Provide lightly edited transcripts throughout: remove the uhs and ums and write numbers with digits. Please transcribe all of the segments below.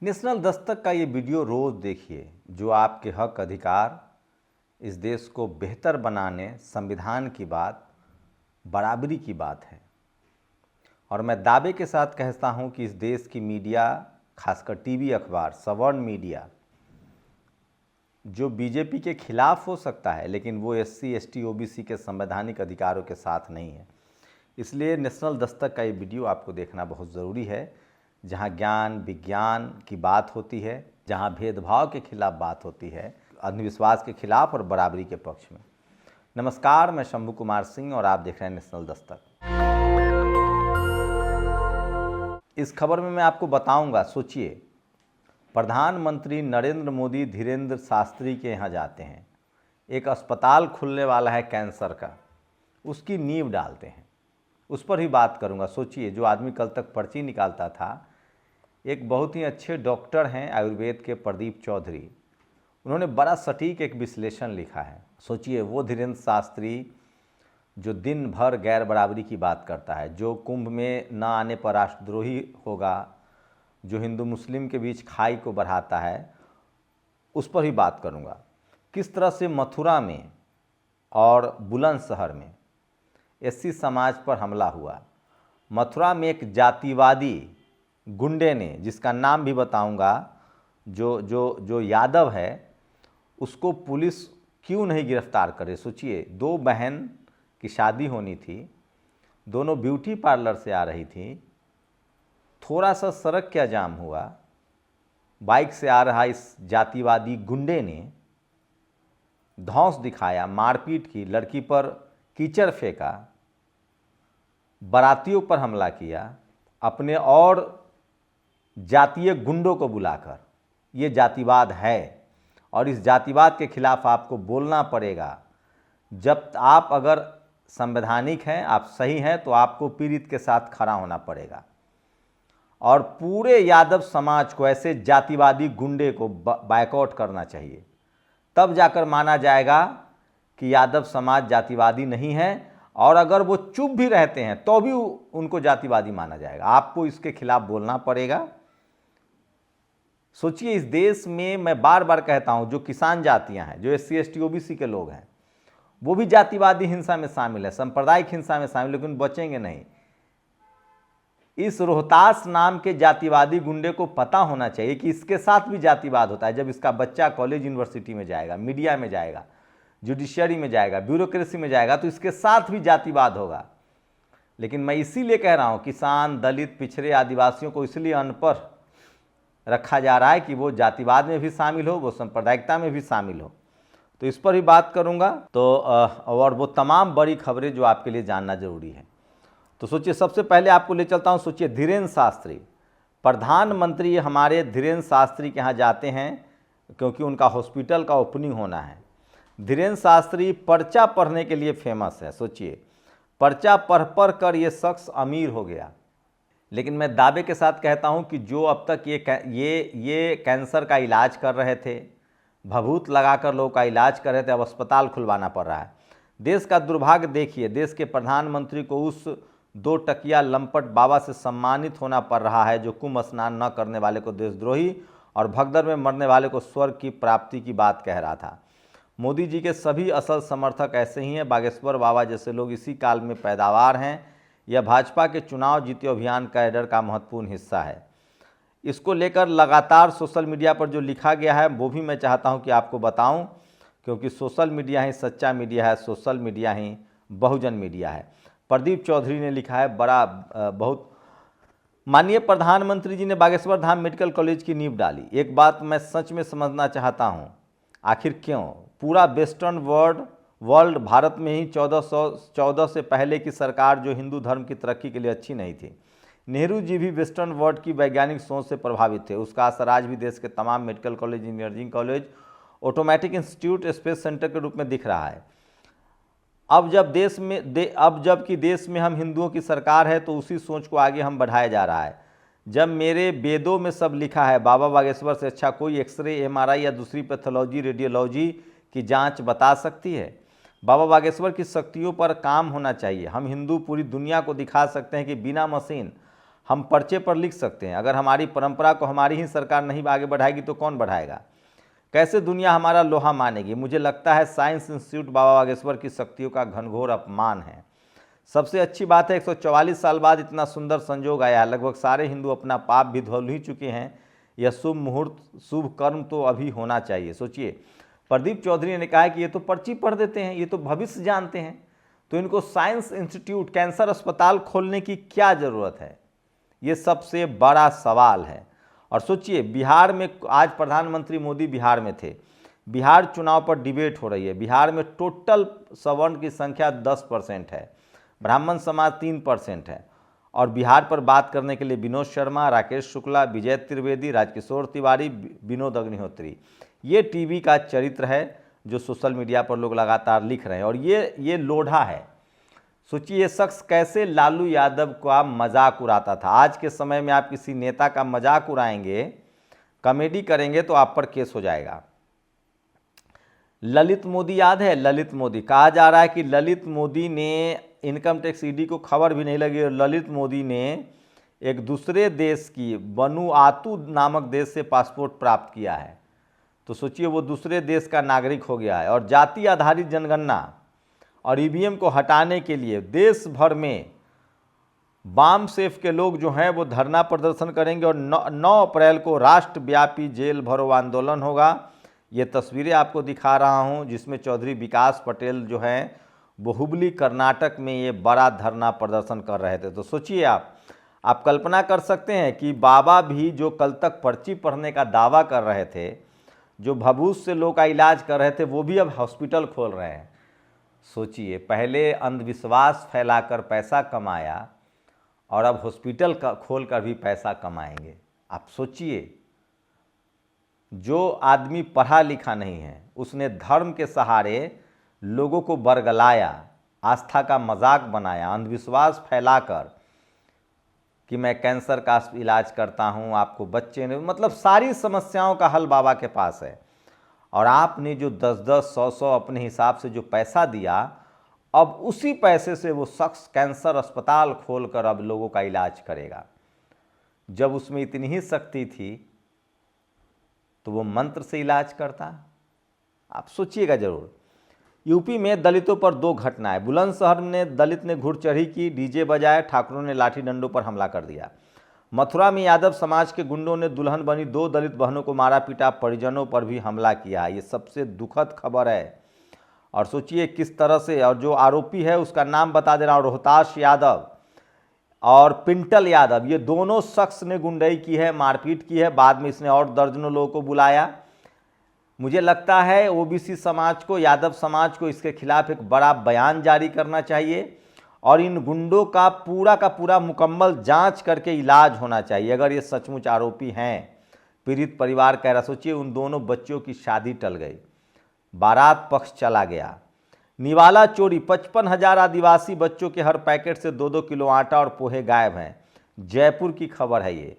National Dastak का ये video रोज़ देखिए, जो आपके हक अधिकार, इस देश को बेहतर बनाने, संविधान की बात, बराबरी की बात है। और मैं दावे के साथ कहता हूँ कि इस देश की मीडिया, खासकर टीवी, अखबार, सवर्ण मीडिया, जो बीजेपी के खिलाफ हो सकता है, लेकिन वो एससी, एसटी, ओबीसी के संवैधानिक अधिकारों के साथ नहीं है। इसलिए नेशनल दस्तक का ये वीडियो आपको देखना बहुत ज़रूरी है, जहाँ ज्ञान विज्ञान की बात होती है, जहाँ भेदभाव के खिलाफ बात होती है, अंधविश्वास के खिलाफ और बराबरी के पक्ष में। नमस्कार, मैं शंभू कुमार सिंह और आप देख रहे हैं नेशनल दस्तक। इस खबर में मैं आपको बताऊंगा, सोचिए, प्रधानमंत्री नरेंद्र मोदी धीरेंद्र शास्त्री के यहाँ जाते हैं, एक अस्पताल खुलने वाला है कैंसर का, उसकी नींव डालते हैं, उस पर ही बात करूंगा। सोचिए, जो आदमी कल तक पर्ची निकालता था, एक बहुत ही अच्छे डॉक्टर हैं आयुर्वेद के, प्रदीप चौधरी, उन्होंने बड़ा सटीक एक विश्लेषण लिखा है। सोचिए, वो धीरेंद्र शास्त्री जो दिन भर गैर बराबरी की बात करता है, जो कुंभ में न आने पर राष्ट्रद्रोही होगा, जो हिंदू मुस्लिम के बीच खाई को बढ़ाता है, उस पर ही बात करूंगा। किस तरह से मथुरा में और बुलंदशहर में एससी समाज पर हमला हुआ। मथुरा में एक जातिवादी गुंडे ने, जिसका नाम भी बताऊंगा, जो यादव है, उसको पुलिस क्यों नहीं गिरफ्तार करे। सोचिए, दो बहन की शादी होनी थी, दोनों ब्यूटी पार्लर से आ रही थी, थोड़ा सा सड़क क्या जाम हुआ, बाइक से आ रहा इस जातिवादी गुंडे ने धौंस दिखाया, मारपीट की, लड़की पर कीचड़ फेंका, बारातियों पर हमला किया, अपने और जातीय गुंडों को बुलाकर। ये जातिवाद है और इस जातिवाद के खिलाफ आपको बोलना पड़ेगा। जब आप अगर संवैधानिक हैं, आप सही हैं, तो आपको पीड़ित के साथ खड़ा होना पड़ेगा और पूरे यादव समाज को, ऐसे जातिवादी गुंडे को बायकॉट करना चाहिए। तब जाकर माना जाएगा कि यादव समाज जातिवादी नहीं है, और अगर वो चुप भी रहते हैं तो भी उनको जातिवादी माना जाएगा। आपको इसके खिलाफ बोलना पड़ेगा। सोचिए, इस देश में मैं बार बार कहता हूं, जो किसान जातियां हैं, जो एससी, एसटी, ओबीसी के लोग हैं, वो भी जातिवादी हिंसा में शामिल है, सांप्रदायिक हिंसा में शामिल, लेकिन बचेंगे नहीं। इस रोहतास नाम के जातिवादी गुंडे को पता होना चाहिए कि इसके साथ भी जातिवाद होता है। जब इसका बच्चा कॉलेज यूनिवर्सिटी में जाएगा, मीडिया में जाएगा, जुडिशरी में जाएगा, ब्यूरोक्रेसी में जाएगा, तो इसके साथ भी जातिवाद होगा। लेकिन मैं इसीलिए कह रहा हूं, किसान, दलित, पिछड़े, आदिवासियों को इसलिए अनपढ़ रखा जा रहा है कि वो जातिवाद में भी शामिल हो, वो सांप्रदायिकता में भी शामिल हो। तो इस पर ही बात करूंगा। तो और वो तमाम बड़ी खबरें जो आपके लिए जानना जरूरी है। तो सोचिए, सबसे पहले आपको ले चलता हूं। सोचिए, धीरेंद्र शास्त्री, प्रधानमंत्री हमारे धीरेंद्र शास्त्री के यहाँ जाते हैं क्योंकि उनका हॉस्पिटल का ओपनिंग होना है। धीरेंद्र शास्त्री पर्चा पढ़ने के लिए फेमस है। सोचिए, पर्चा पढ़ पढ़ कर ये शख्स अमीर हो गया। लेकिन मैं दावे के साथ कहता हूं कि जो अब तक ये कैंसर का इलाज कर रहे थे, भभूत लगाकर लोगों का इलाज कर रहे थे, अब अस्पताल खुलवाना पड़ रहा है। देश का दुर्भाग्य देखिए, देश के प्रधानमंत्री को उस 2 टकिया लंपट बाबा से सम्मानित होना पड़ रहा है, जो कुंभ स्नान न करने वाले को देशद्रोही और भगदड़ में मरने वाले को स्वर्ग की प्राप्ति की बात कह रहा था। मोदी जी के सभी असल समर्थक ऐसे ही हैं। बागेश्वर बाबा जैसे लोग इसी काल में पैदावार हैं। यह भाजपा के चुनाव जीते अभियान कैडर का महत्वपूर्ण हिस्सा है। इसको लेकर लगातार सोशल मीडिया पर जो लिखा गया है, वो भी मैं चाहता हूं कि आपको बताऊं, क्योंकि सोशल मीडिया ही सच्चा मीडिया है, सोशल मीडिया ही बहुजन मीडिया है। प्रदीप चौधरी ने लिखा है, बहुत माननीय प्रधानमंत्री जी ने बागेश्वर धाम मेडिकल कॉलेज की नींव डाली। एक बात मैं सच में समझना चाहता हूँ, आखिर क्यों पूरा वेस्टर्न वर्ल्ड भारत में ही 1414 से पहले की सरकार, जो हिंदू धर्म की तरक्की के लिए अच्छी नहीं थी। नेहरू जी भी वेस्टर्न वर्ल्ड की वैज्ञानिक सोच से प्रभावित थे। उसका असर आज भी देश के तमाम medical college, engineering college, automatic institute, space centre के रूप में दिख रहा है। अब जबकि देश में हम हिंदुओं की सरकार है, तो उसी सोच को आगे हम बढ़ाया जा रहा है। जब मेरे वेदों में सब लिखा है, बाबा बागेश्वर से अच्छा कोई एक्सरे, एमआरआई या दूसरी पैथोलॉजी, रेडियोलॉजी की जांच बता सकती है। बाबा बागेश्वर की शक्तियों पर काम होना चाहिए। हम हिंदू पूरी दुनिया को दिखा सकते हैं कि बिना मशीन हम पर्चे पर लिख सकते हैं। अगर हमारी परंपरा को हमारी ही सरकार नहीं आगे बढ़ाएगी तो कौन बढ़ाएगा? कैसे दुनिया हमारा लोहा मानेगी? मुझे लगता है साइंस इंस्टीट्यूट बाबा बागेश्वर की शक्तियों का घनघोर अपमान है। सबसे अच्छी बात है 144 साल बाद इतना सुंदर संजोग आया है। लगभग सारे हिंदू अपना पाप भी धुल ही चुके हैं। यह शुभ मुहूर्त, शुभ कर्म तो अभी होना चाहिए। सोचिए, प्रदीप चौधरी ने कहा है कि ये तो पर्ची पढ़ देते हैं, ये तो भविष्य जानते हैं, तो इनको साइंस इंस्टीट्यूट, कैंसर अस्पताल खोलने की क्या ज़रूरत है? ये सबसे बड़ा सवाल है। और सोचिए, बिहार में आज प्रधानमंत्री मोदी बिहार में थे, बिहार चुनाव पर डिबेट हो रही है। बिहार में टोटल सवर्ण की संख्या 10% है, ब्राह्मण समाज 3% है। और बिहार पर बात करने के लिए विनोद शर्मा, राकेश शुक्ला, विजय त्रिवेदी, राजकिशोर तिवारी, विनोद अग्निहोत्री, ये टीवी का चरित्र है जो सोशल मीडिया पर लोग लगातार लिख रहे हैं। और ये लोढ़ा है। सोचिए, ये शख्स कैसे लालू यादव का मजाक उड़ाता था। आज के समय में आप किसी नेता का मजाक उड़ाएंगे, कॉमेडी करेंगे तो आप पर केस हो जाएगा। ललित मोदी याद है? ललित मोदी, कहा जा रहा है कि ललित मोदी ने, इनकम टैक्स ईडी को खबर भी नहीं लगी, और ललित मोदी ने एक दूसरे देश की, वनुआतु नामक देश से पासपोर्ट प्राप्त किया है। तो सोचिए, वो दूसरे देश का नागरिक हो गया है। और जाति आधारित जनगणना और ईवीएम को हटाने के लिए देश भर में वाम सेफ के लोग जो हैं वो धरना प्रदर्शन करेंगे। और 9 अप्रैल को राष्ट्रव्यापी जेल भरो आंदोलन होगा। ये तस्वीरें आपको दिखा रहा हूं, जिसमें चौधरी विकास पटेल जो हैं वो हुबली कर्नाटक में ये बड़ा धरना प्रदर्शन कर रहे थे। तो सोचिए, आप कल्पना कर सकते हैं कि बाबा भी जो कल तक पर्ची पढ़ने का दावा कर रहे थे, जो भभूत से लोग का इलाज कर रहे थे, वो भी अब हॉस्पिटल खोल रहे हैं। सोचिए, पहले अंधविश्वास फैलाकर पैसा कमाया और अब हॉस्पिटल का खोल कर भी पैसा कमाएंगे। आप सोचिए, जो आदमी पढ़ा लिखा नहीं है, उसने धर्म के सहारे लोगों को बरगलाया, आस्था का मजाक बनाया, अंधविश्वास फैलाकर कि मैं कैंसर का इलाज करता हूं, आपको बच्चे ने, मतलब सारी समस्याओं का हल बाबा के पास है। और आपने जो 10-10, 100-100 अपने हिसाब से जो पैसा दिया, अब उसी पैसे से वो शख्स कैंसर अस्पताल खोलकर अब लोगों का इलाज करेगा। जब उसमें इतनी ही शक्ति थी तो वो मंत्र से इलाज करता। आप सोचिएगा जरूर। यूपी में दलितों पर 2 घटनाएं। बुलंदशहर में दलित ने घुड़चढ़ी की, डीजे बजाए, ठाकुरों ने लाठी डंडों पर हमला कर दिया। मथुरा में यादव समाज के गुंडों ने दुल्हन बनी 2 दलित बहनों को मारा पीटा, परिजनों पर भी हमला किया। ये सबसे दुखद खबर है। और सोचिए किस तरह से, और जो आरोपी है उसका नाम बता दे रहा हूं, रोहताश यादव और पिंटल यादव, ये दोनों शख्स ने गुंडई की है, मारपीट की है। बाद में इसने और दर्जनों लोगों को बुलाया। मुझे लगता है ओबीसी समाज को, यादव समाज को इसके खिलाफ एक बड़ा बयान जारी करना चाहिए और इन गुंडों का पूरा मुकम्मल जांच करके इलाज होना चाहिए अगर ये सचमुच आरोपी हैं। पीड़ित परिवार कह रहा, सोचिए उन दोनों बच्चों की शादी टल गई, बारात पक्ष चला गया। निवाला चोरी, 55,000 आदिवासी बच्चों के हर पैकेट से 2-2 किलो आटा और पोहे गायब हैं। जयपुर की खबर है ये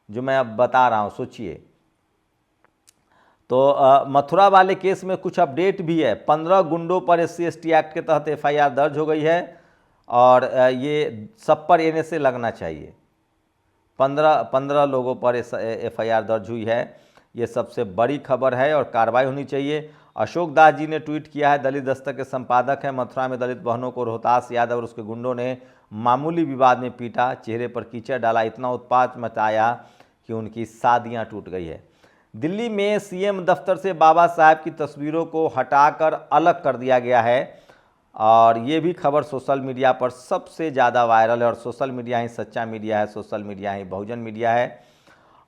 जो मैं अब बता रहा हूं। सोचिए, तो मथुरा वाले केस में कुछ अपडेट भी है। 15 गुंडों पर SC/ST एक्ट के तहत FIR दर्ज हो गई है और ये सब पर NSA लगना चाहिए। 15 लोगों पर FIR दर्ज हुई है। ये सबसे बड़ी खबर है और कार्रवाई होनी चाहिए। अशोक दास जी ने ट्वीट किया है, दलित दस्तक के संपादक हैं। मथुरा में दलित बहनों को रोहतास यादव और उसके गुंडों ने मामूली विवाद में पीटा, चेहरे पर कीचड़ डाला, इतना उत्पात मचाया कि उनकी शादियां टूट गई है। दिल्ली में CM दफ्तर से बाबा साहब की तस्वीरों को हटाकर अलग कर दिया गया है और ये भी खबर सोशल मीडिया पर सबसे ज़्यादा वायरल है। और सोशल मीडिया ही सच्चा मीडिया है, सोशल मीडिया ही बहुजन मीडिया है।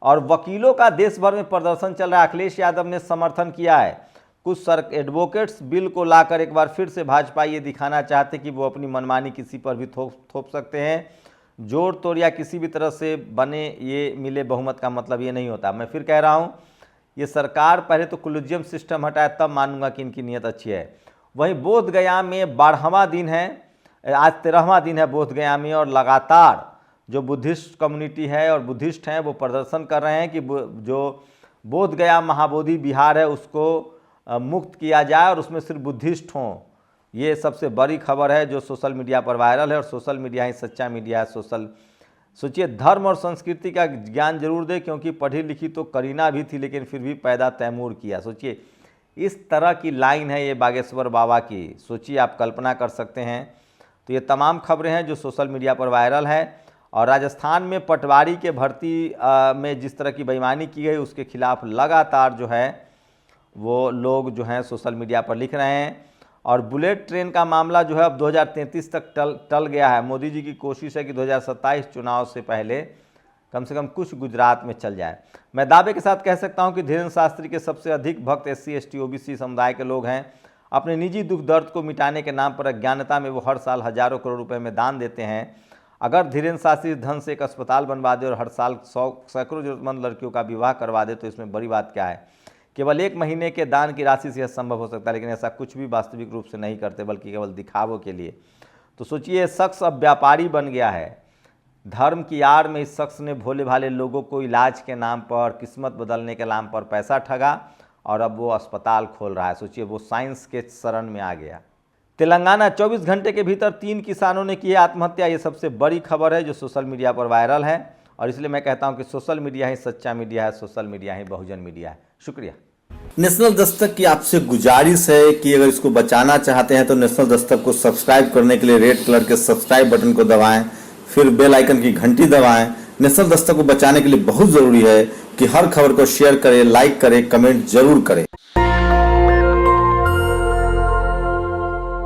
और वकीलों का देश भर में प्रदर्शन चल रहा है। अखिलेश यादव ने समर्थन किया है। कुछ एडवोकेट्स बिल को लाकर एक बार फिर से भाजपा ये दिखाना चाहते कि वो अपनी मनमानी किसी पर भी थोप सकते हैं। जोड़ तोड़ या किसी भी तरह से बने ये मिले बहुमत का मतलब ये नहीं होता। मैं फिर कह रहा हूँ, ये सरकार पहले तो कोलिजियम सिस्टम हटाए तब मानूंगा कि इनकी नीयत अच्छी है। वहीं बोधगया में 12वां दिन है, आज 13वां दिन है बोधगया में, और लगातार जो बुद्धिस्ट कम्युनिटी है और बुद्धिस्ट हैं वो प्रदर्शन कर रहे हैं कि जो बोधगया महाबोधि विहार है उसको मुक्त किया जाए और उसमें सिर्फ बुद्धिस्ट हों। ये सबसे बड़ी खबर है जो सोशल मीडिया पर वायरल है और सोशल मीडिया ही सच्चा मीडिया है, सोशल सोचिए, धर्म और संस्कृति का ज्ञान जरूर दे, क्योंकि पढ़ी लिखी तो करीना भी थी लेकिन फिर भी पैदा तैमूर किया। सोचिए, इस तरह की लाइन है ये बागेश्वर बाबा की। सोचिए, आप कल्पना कर सकते हैं। तो ये तमाम खबरें हैं जो सोशल मीडिया पर वायरल है। और राजस्थान में पटवारी के भर्ती में जिस तरह की बेईमानी की गई उसके खिलाफ लगातार जो है वो लोग जो हैं सोशल मीडिया पर लिख रहे हैं। और बुलेट ट्रेन का मामला जो है अब 2033 तक टल गया है। मोदी जी की कोशिश है कि 2027 चुनाव से पहले कम से कम कुछ गुजरात में चल जाए। मैं दावे के साथ कह सकता हूं कि धीरेन्द्र शास्त्री के सबसे अधिक भक्त SC ST OBC समुदाय के लोग हैं। अपने निजी दुख दर्द को मिटाने के नाम पर अज्ञानता में वो हर साल हजारों करोड़ रुपए में दान देते हैं। अगर धीरेन्द्र शास्त्री धन से एक अस्पताल बनवा दे और हर साल सैकड़ों जरूरतमंद लड़कियों का विवाह करवा दे तो इसमें बड़ी बात क्या है। केवल 1 महीने के दान की राशि से यह संभव हो सकता है, लेकिन ऐसा कुछ भी वास्तविक रूप से नहीं करते, बल्कि केवल दिखावों के लिए। तो सोचिए, ये शख्स अब व्यापारी बन गया है। धर्म की आड़ में इस शख्स ने भोले भाले लोगों को इलाज के नाम पर, किस्मत बदलने के नाम पर पैसा ठगा और अब वो अस्पताल खोल रहा है। सोचिए, वो साइंस के शरण में आ गया। तेलंगाना 24 घंटे के भीतर 3 किसानों ने की आत्महत्या। ये सबसे बड़ी खबर है जो सोशल मीडिया पर वायरल है। और इसलिए मैं कहता हूं कि सोशल मीडिया ही सच्चा मीडिया है, सोशल मीडिया ही बहुजन मीडिया है। शुक्रिया। नेशनल दस्तक की आपसे गुजारिश है कि अगर इसको बचाना चाहते हैं तो नेशनल दस्तक को सब्सक्राइब करने के लिए रेड कलर के सब्सक्राइब बटन को दबाएं, फिर बेल आइकन की घंटी दबाएं। नेशनल दस्तक को बचाने के लिए बहुत जरूरी है कि हर खबर को शेयर करें, लाइक करें, कमेंट जरूर करें।